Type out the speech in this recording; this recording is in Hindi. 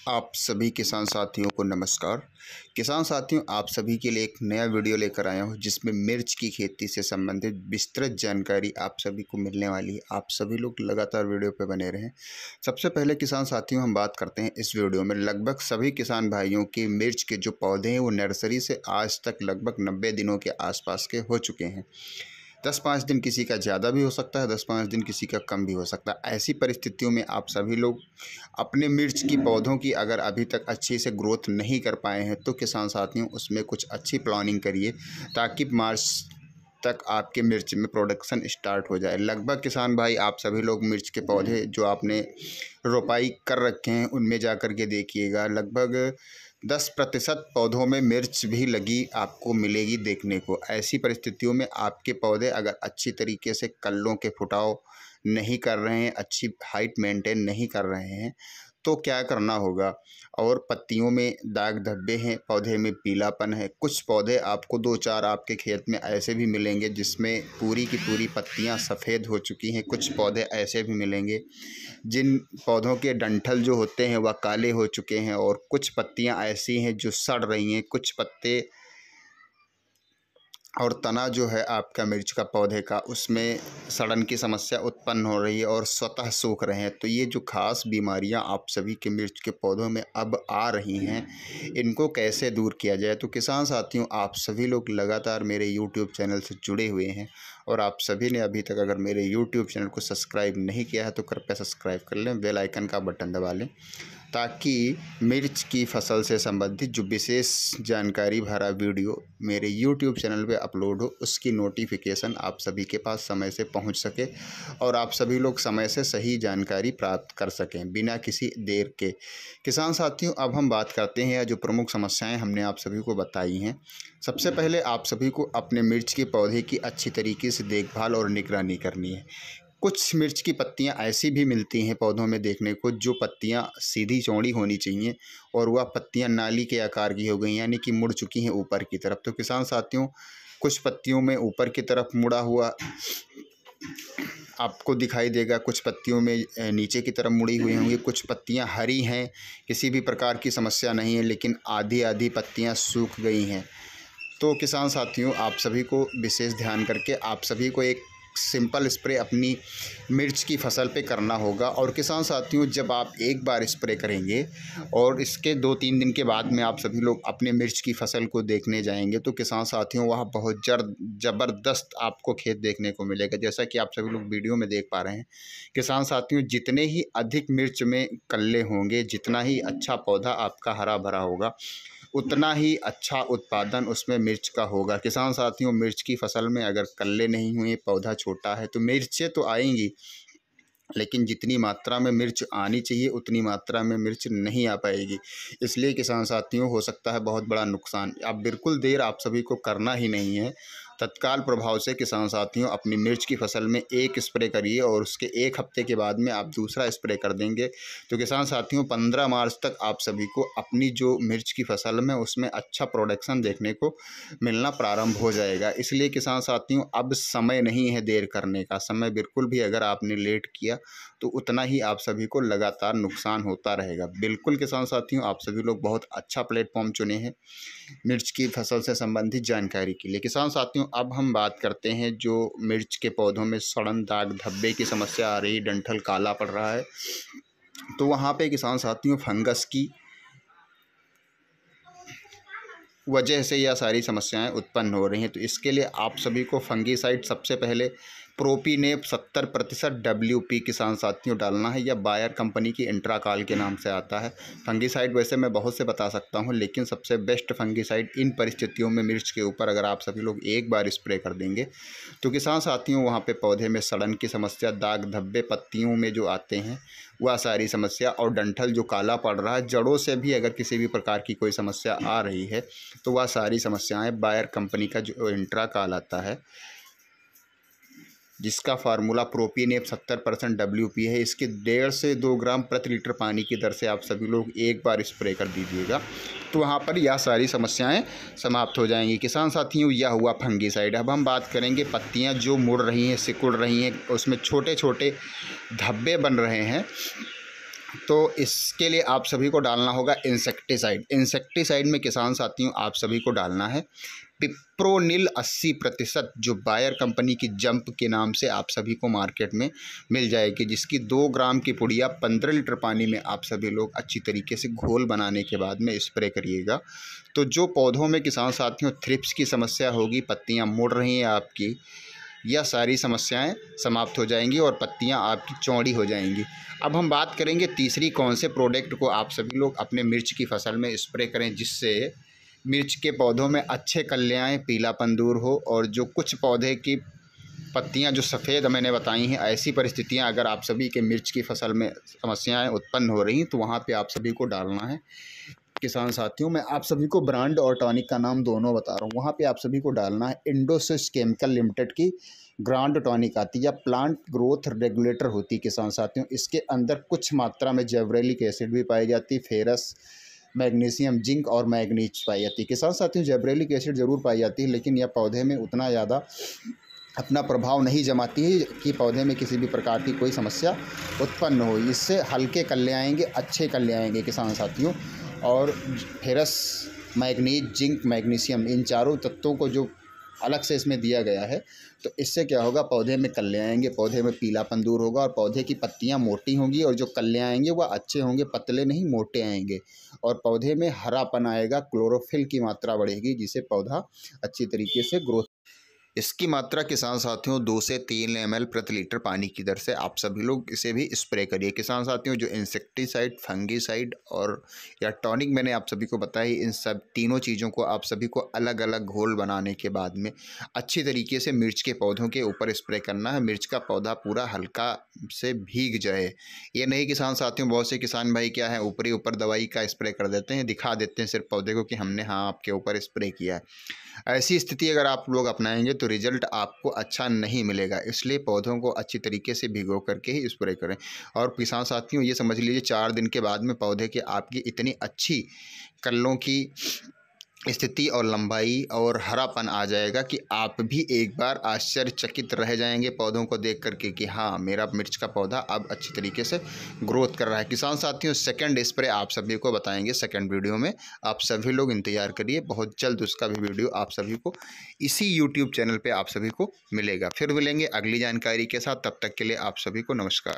आप सभी किसान साथियों को नमस्कार। किसान साथियों, आप सभी के लिए एक नया वीडियो लेकर आया हूं जिसमें मिर्च की खेती से संबंधित विस्तृत जानकारी आप सभी को मिलने वाली है। आप सभी लोग लगातार वीडियो पर बने रहें। सबसे पहले किसान साथियों, हम बात करते हैं इस वीडियो में लगभग सभी किसान भाइयों के मिर्च के जो पौधे हैं वो नर्सरी से आज तक लगभग 90 दिनों के आसपास के हो चुके हैं। 10-5 दिन किसी का ज़्यादा भी हो सकता है, 10-5 दिन किसी का कम भी हो सकता है। ऐसी परिस्थितियों में आप सभी लोग अपने मिर्च की पौधों की अगर अभी तक अच्छे से ग्रोथ नहीं कर पाए हैं तो किसान साथियों उसमें कुछ अच्छी प्लानिंग करिए ताकि मार्च तक आपके मिर्च में प्रोडक्शन स्टार्ट हो जाए। लगभग किसान भाई आप सभी लोग मिर्च के पौधे जो आपने रोपाई कर रखे हैं उनमें जा कर के देखिएगा, लगभग 10% पौधों में मिर्च भी लगी आपको मिलेगी देखने को। ऐसी परिस्थितियों में आपके पौधे अगर अच्छी तरीके से कल्लों के फुटाव नहीं कर रहे हैं, अच्छी हाइट मेंटेन नहीं कर रहे हैं तो क्या करना होगा। और पत्तियों में दाग धब्बे हैं, पौधे में पीलापन है। कुछ पौधे आपको 2-4 आपके खेत में ऐसे भी मिलेंगे जिसमें पूरी की पूरी पत्तियां सफ़ेद हो चुकी हैं। कुछ पौधे ऐसे भी मिलेंगे जिन पौधों के डंठल जो होते हैं वह काले हो चुके हैं। और कुछ पत्तियां ऐसी हैं जो सड़ रही हैं, कुछ पत्ते और तना जो है आपका मिर्च का पौधे का उसमें सड़न की समस्या उत्पन्न हो रही है और स्वतः सूख रहे हैं। तो ये जो खास बीमारियां आप सभी के मिर्च के पौधों में अब आ रही हैं, इनको कैसे दूर किया जाए। तो किसान साथियों, आप सभी लोग लगातार मेरे YouTube चैनल से जुड़े हुए हैं और आप सभी ने अभी तक अगर मेरे YouTube चैनल को सब्सक्राइब नहीं किया है तो कृपया सब्सक्राइब कर लें, बेल आइकन का बटन दबा लें ताकि मिर्च की फसल से संबंधित जो विशेष जानकारी भरा वीडियो मेरे YouTube चैनल पे अपलोड हो उसकी नोटिफिकेशन आप सभी के पास समय से पहुंच सके और आप सभी लोग समय से सही जानकारी प्राप्त कर सकें बिना किसी देर के। किसान साथियों, अब हम बात करते हैं जो प्रमुख समस्याएं हमने आप सभी को बताई हैं। सबसे पहले आप सभी को अपने मिर्च के पौधे की अच्छी तरीके से देखभाल और निगरानी करनी है। कुछ मिर्च की पत्तियां ऐसी भी मिलती हैं पौधों में देखने को जो पत्तियां सीधी चौड़ी होनी चाहिए और वह पत्तियां नाली के आकार की हो गई, यानी कि मुड़ चुकी हैं ऊपर की तरफ। तो किसान साथियों, कुछ पत्तियों में ऊपर की तरफ मुड़ा हुआ आपको दिखाई देगा, कुछ पत्तियों में नीचे की तरफ मुड़ी हुई होंगी। कुछ पत्तियां हरी हैं, किसी भी प्रकार की समस्या नहीं है, लेकिन आधी आधी पत्तियां सूख गई हैं। तो किसान साथियों, आप सभी को विशेष ध्यान करके आप सभी को एक सिंपल स्प्रे अपनी मिर्च की फसल पे करना होगा। और किसान साथियों, जब आप एक बार स्प्रे करेंगे और इसके 2-3 दिन के बाद में आप सभी लोग अपने मिर्च की फसल को देखने जाएंगे तो किसान साथियों वहाँ बहुत ज़बरदस्त आपको खेत देखने को मिलेगा। जैसा कि आप सभी लोग वीडियो में देख पा रहे हैं किसान साथियों, जितने ही अधिक मिर्च में कल्ले होंगे, जितना ही अच्छा पौधा आपका हरा भरा होगा, उतना ही अच्छा उत्पादन उसमें मिर्च का होगा। किसान साथियों, मिर्च की फसल में अगर कल्ले नहीं हुए, पौधा छोटा है तो मिर्चें तो आएंगी, लेकिन जितनी मात्रा में मिर्च आनी चाहिए उतनी मात्रा में मिर्च नहीं आ पाएगी। इसलिए किसान साथियों, हो सकता है बहुत बड़ा नुकसान। अब बिल्कुल देर आप सभी को करना ही नहीं है, तत्काल प्रभाव से किसान साथियों अपनी मिर्च की फसल में एक स्प्रे करिए और उसके 1 हफ्ते के बाद में आप दूसरा स्प्रे कर देंगे। तो किसान साथियों, 15 मार्च तक आप सभी को अपनी जो मिर्च की फसल में उसमें अच्छा प्रोडक्शन देखने को मिलना प्रारंभ हो जाएगा। इसलिए किसान साथियों, अब समय नहीं है देर करने का। समय बिल्कुल भी अगर आपने लेट किया तो उतना ही आप सभी को लगातार नुकसान होता रहेगा। बिल्कुल किसान साथियों, आप सभी लोग बहुत अच्छा प्लेटफॉर्म चुने हैं मिर्च की फसल से संबंधित जानकारी के लिए। किसान साथियों, अब हम बात करते हैं जो मिर्च के पौधों में सड़न, दाग धब्बे की समस्या आ रही, डंठल काला पड़ रहा है, तो वहाँ पे किसान साथियों फंगस की वजह से यह सारी समस्याएं उत्पन्न हो रही हैं। तो इसके लिए आप सभी को फंगीसाइड सबसे पहले प्रोपीनेप 70% WP किसान साथियों डालना है, या बायर कंपनी की इंट्राकाल के नाम से आता है। फंगीसाइड वैसे मैं बहुत से बता सकता हूं, लेकिन सबसे बेस्ट फंगीसाइड इन परिस्थितियों में मिर्च के ऊपर अगर आप सभी लोग एक बार स्प्रे कर देंगे तो किसान साथियों वहाँ पे पौधे में सड़न की समस्या, दाग धब्बे पत्तियों में जो आते हैं वह सारी समस्या, और डंठल जो काला पड़ रहा है, जड़ों से भी अगर किसी भी प्रकार की कोई समस्या आ रही है तो वह सारी समस्याएं बायर कंपनी का जो इंट्राकाल आता है जिसका फार्मूला प्रोपीनेप 70% WP है, इसके 1.5 से 2 ग्राम प्रति लीटर पानी की दर से आप सभी लोग एक बार स्प्रे कर दीजिएगा तो वहाँ पर यह सारी समस्याएं समाप्त हो जाएंगी। किसान साथियों, यह हुआ फंगीसाइड। अब हम बात करेंगे पत्तियां जो मुड़ रही हैं, सिकुड़ रही हैं, उसमें छोटे छोटे धब्बे बन रहे हैं, तो इसके लिए आप सभी को डालना होगा इंसेक्टिसाइड। इंसेक्टिसाइड में किसान साथियों आप सभी को डालना है पिप्रोनिल 80%, जो बायर कंपनी की जंप के नाम से आप सभी को मार्केट में मिल जाएगी, जिसकी 2 ग्राम की पुड़िया 15 लीटर पानी में आप सभी लोग अच्छी तरीके से घोल बनाने के बाद में स्प्रे करिएगा। तो जो पौधों में किसान साथियों थ्रिप्स की समस्या होगी, पत्तियां मुड़ रही हैं आपकी, यह सारी समस्याएं समाप्त हो जाएंगी और पत्तियां आपकी चौड़ी हो जाएंगी। अब हम बात करेंगे तीसरी कौन से प्रोडक्ट को आप सभी लोग अपने मिर्च की फसल में स्प्रे करें जिससे मिर्च के पौधों में अच्छे कल्ले आएँ, पीलापन दूर हो, और जो कुछ पौधे की पत्तियां जो सफ़ेद मैंने बताई हैं, ऐसी परिस्थितियां अगर आप सभी के मिर्च की फसल में समस्याएं उत्पन्न हो रही हैं तो वहां पे आप सभी को डालना है। किसान साथियों, मैं आप सभी को ब्रांड और टॉनिक का नाम दोनों बता रहा हूँ। वहाँ पे आप सभी को डालना है इंडोसिस केमिकल लिमिटेड की ग्रांड टॉनिक आती है या प्लांट ग्रोथ रेगुलेटर होती है किसान साथियों। इसके अंदर कुछ मात्रा में जेब्रेलिक एसिड भी पाई जाती है, फेरस, मैग्नीशियम, जिंक और मैग्नीज पाई जाती है। किसान साथियों, जेब्रेलिक एसिड ज़रूर पाई जाती है, लेकिन यह पौधे में उतना ज़्यादा अपना प्रभाव नहीं जमाती है कि पौधे में किसी भी प्रकार की कोई समस्या उत्पन्न हो। इससे हल्के कल्ले आएंगे, अच्छे कल्ले आएंगे किसान साथियों। और फेरस, मैग्नीज, जिंक, मैग्नीशियम, इन चारों तत्वों को जो अलग से इसमें दिया गया है, तो इससे क्या होगा, पौधे में कल्ले आएंगे, पौधे में पीलापन दूर होगा और पौधे की पत्तियां मोटी होंगी, और जो कल्ले आएंगे वह अच्छे होंगे, पतले नहीं मोटे आएंगे, और पौधे में हरापन आएगा, क्लोरोफिल की मात्रा बढ़ेगी, जिससे पौधा अच्छी तरीके से ग्रोथ। इसकी मात्रा किसान साथियों 2 से 3 ml प्रति लीटर पानी की दर से आप सभी लोग इसे भी स्प्रे करिए। किसान साथियों, जो इंसेक्टिसाइड, फंगीसाइड और या टॉनिक मैंने आप सभी को बताई, इन सब तीनों चीज़ों को आप सभी को अलग अलग घोल बनाने के बाद में अच्छी तरीके से मिर्च के पौधों के ऊपर स्प्रे करना है। मिर्च का पौधा पूरा हल्का से भीग जाए। ये नहीं किसान साथियों, बहुत से किसान भाई क्या है, ऊपरी ऊपर दवाई का स्प्रे कर देते हैं, दिखा देते हैं सिर्फ पौधे को कि हमने हाँ आपके ऊपर स्प्रे किया है। ऐसी स्थिति अगर आप लोग अपनाएंगे तो रिजल्ट आपको अच्छा नहीं मिलेगा। इसलिए पौधों को अच्छी तरीके से भिगो करके ही स्प्रे करें। और किसान साथियों, ये समझ लीजिए 4 दिन के बाद में पौधे के आपकी इतनी अच्छी कल्लों की स्थिति और लंबाई और हरापन आ जाएगा कि आप भी एक बार आश्चर्यचकित रह जाएंगे पौधों को देख करके कि हाँ, मेरा मिर्च का पौधा अब अच्छी तरीके से ग्रोथ कर रहा है। किसान साथियों, सेकंड स्प्रे आप सभी को बताएंगे सेकंड वीडियो में, आप सभी लोग इंतजार करिए, बहुत जल्द उसका भी वीडियो आप सभी को इसी यूट्यूब चैनल पर आप सभी को मिलेगा। फिर मिलेंगे अगली जानकारी के साथ, तब तक के लिए आप सभी को नमस्कार।